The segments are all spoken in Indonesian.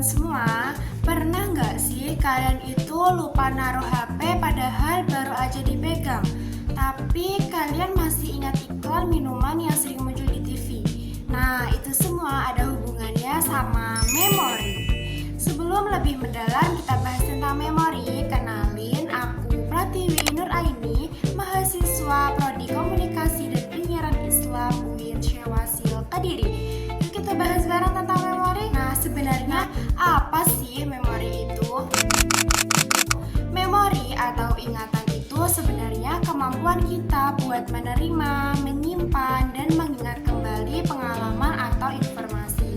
teman-teman semua, pernah nggak sih kalian itu lupa naruh HP padahal baru aja dipegang, tapi kalian masih ingat iklan minuman yang sering muncul di TV? Nah, itu semua ada hubungannya sama memori. Sebelum lebih mendalam kita bahas tentang memori, kenalin aku Pratiwi Nur Aini, mahasiswa Prodi Komunikasi dan Penyiaran Islam UIN Syewasil Kediri. Yuk kita bahas bareng tentang memori. Nah, sebenarnya apa sih memori itu? Memori atau ingatan itu sebenarnya kemampuan kita buat menerima, menyimpan, dan mengingat kembali pengalaman atau informasi.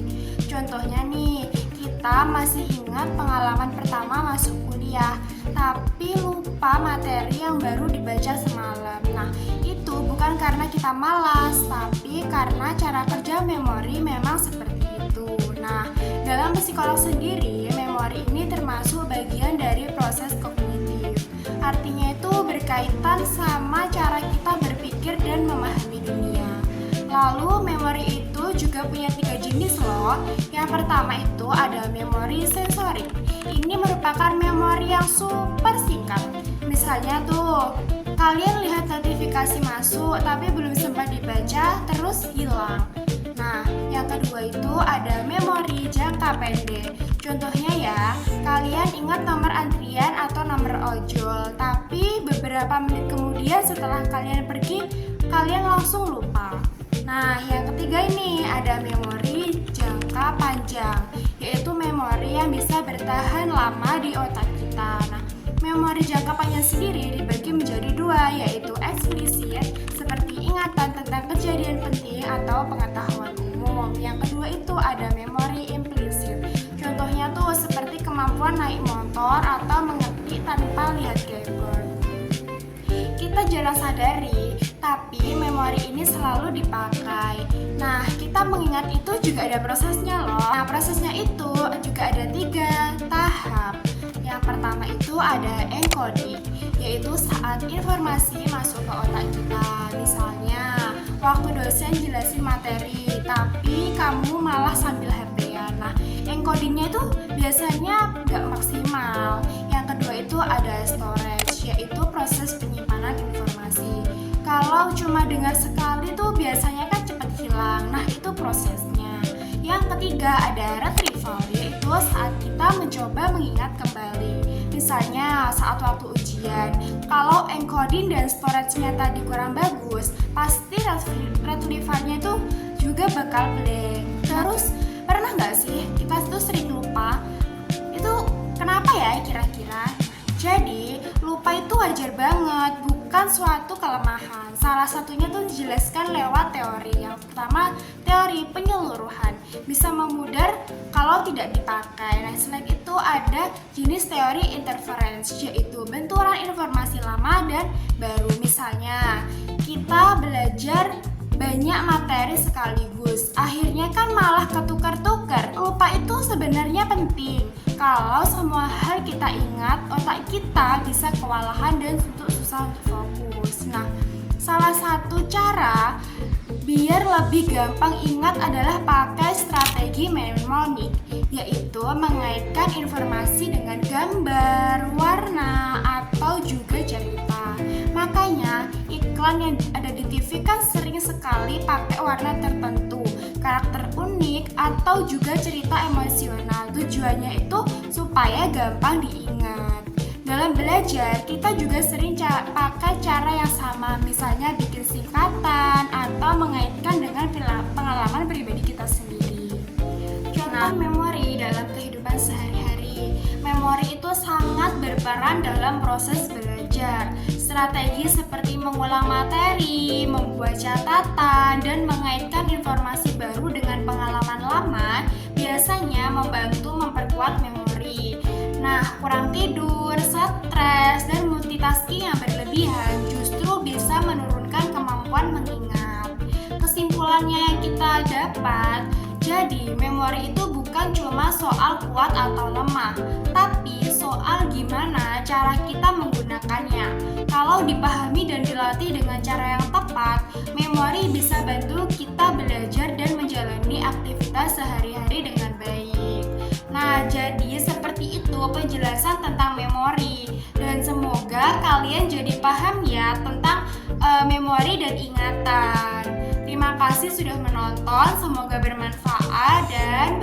Contohnya nih, kita masih ingat pengalaman pertama masuk kuliah, tapi lupa materi yang baru dibaca semalam. Nah, itu bukan karena kita malas, tapi karena cara kerja memori memang seperti itu. Nah, dalam psikolog sendiri, memori ini termasuk bagian dari proses kognitif. Artinya itu berkaitan sama cara kita berpikir dan memahami dunia. Lalu memori itu juga punya 3 jenis loh. Yang pertama itu ada memori sensorik. Ini merupakan memori yang super singkat. Misalnya tuh, kalian lihat notifikasi masuk tapi belum sempat dibaca terus hilang. Nah, yang kedua itu ada memori jangka pendek. Contohnya ya, kalian ingat nomor antrian atau nomor ojol, tapi beberapa menit kemudian setelah kalian pergi, kalian langsung lupa. Nah, yang ketiga ini ada memori jangka panjang, yaitu memori yang bisa bertahan lama di otak kita. Nah, memori jangka panjang sendiri dibagi menjadi 2, yaitu eksplisit, seperti ingatan tentang kejadian penting atau pengetahuan umum. Yang kedua itu ada memori implisit. Contohnya tuh seperti kemampuan naik motor atau mengerti tanpa lihat keyboard. Kita jarang sadari, tapi memori ini selalu dipakai. Nah, kita mengingat itu juga ada prosesnya loh. Nah, prosesnya itu juga ada 3 tahap. Yang pertama itu ada encoding, yaitu saat informasi masuk ke otak kita. Misalnya, waktu dosen jelasin materi, tapi kamu malah sambil HP-an. Nah, encodingnya itu biasanya nggak maksimal. Yang kedua itu ada storage, yaitu proses penyimpanan informasi. Kalau cuma dengar sekali tuh biasanya kan cepat hilang. Nah, itu prosesnya. Yang ketiga ada retrieval, yaitu saat kita mencoba mengingat kembali. Misalnya saat waktu ujian, kalau encoding dan storage-nya tadi kurang bagus, pasti retrievalnya itu juga bakal blank. Terus pernah nggak sih kita tuh sering lupa? Itu kenapa ya kira-kira? Jadi lupa itu wajar banget, bukan suatu kelemahan. Salah satunya tuh dijelaskan lewat teori. Yang pertama, teori penyeluruhan, bisa memudar kalau tidak dipakai. Nah, selain itu ada jenis teori interference, yaitu benturan informasi lama dan baru. Misalnya, kita belajar banyak materi sekaligus, akhirnya kan malah ketukar-tukar. Lupa itu sebenarnya penting. Kalau semua hal kita ingat, otak kita bisa kewalahan dan susah untuk fokus. Nah, salah satu cara biar lebih gampang ingat adalah pakai strategi mnemonic, yaitu mengaitkan informasi dengan gambar, warna, atau juga cerita. Makanya iklan yang ada di TV kan sering sekali pakai warna tertentu, karakter unik, atau juga cerita emosional. Tujuannya itu supaya gampang diingat. Dalam belajar, kita juga sering pakai cara yang sama, misalnya bikin singkatan atau mengaitkan dengan pengalaman pribadi kita sendiri. Contoh memori dalam kehidupan sehari-hari. Memori itu sangat berperan dalam proses belajar. Strategi seperti mengulang materi, membuat catatan, dan mengaitkan informasi baru dengan pengalaman lama biasanya membantu memperkuat memori. Nah, kurang tidur, stres, dan multitasking yang berlebihan justru bisa menurunkan kemampuan mengingat. Kesimpulannya yang kita dapat, jadi memori itu bukan cuma soal kuat atau lemah, tapi soal gimana cara kita menggunakannya. Kalau dipahami dan dilatih dengan cara yang tepat, memori bisa bantu kita belajar dan menjalani aktivitas sehari-hari dengan baik. Nah, jadi penjelasan tentang memori. Dan semoga kalian jadi paham ya tentang memori dan ingatan. Terima kasih sudah menonton, semoga bermanfaat dan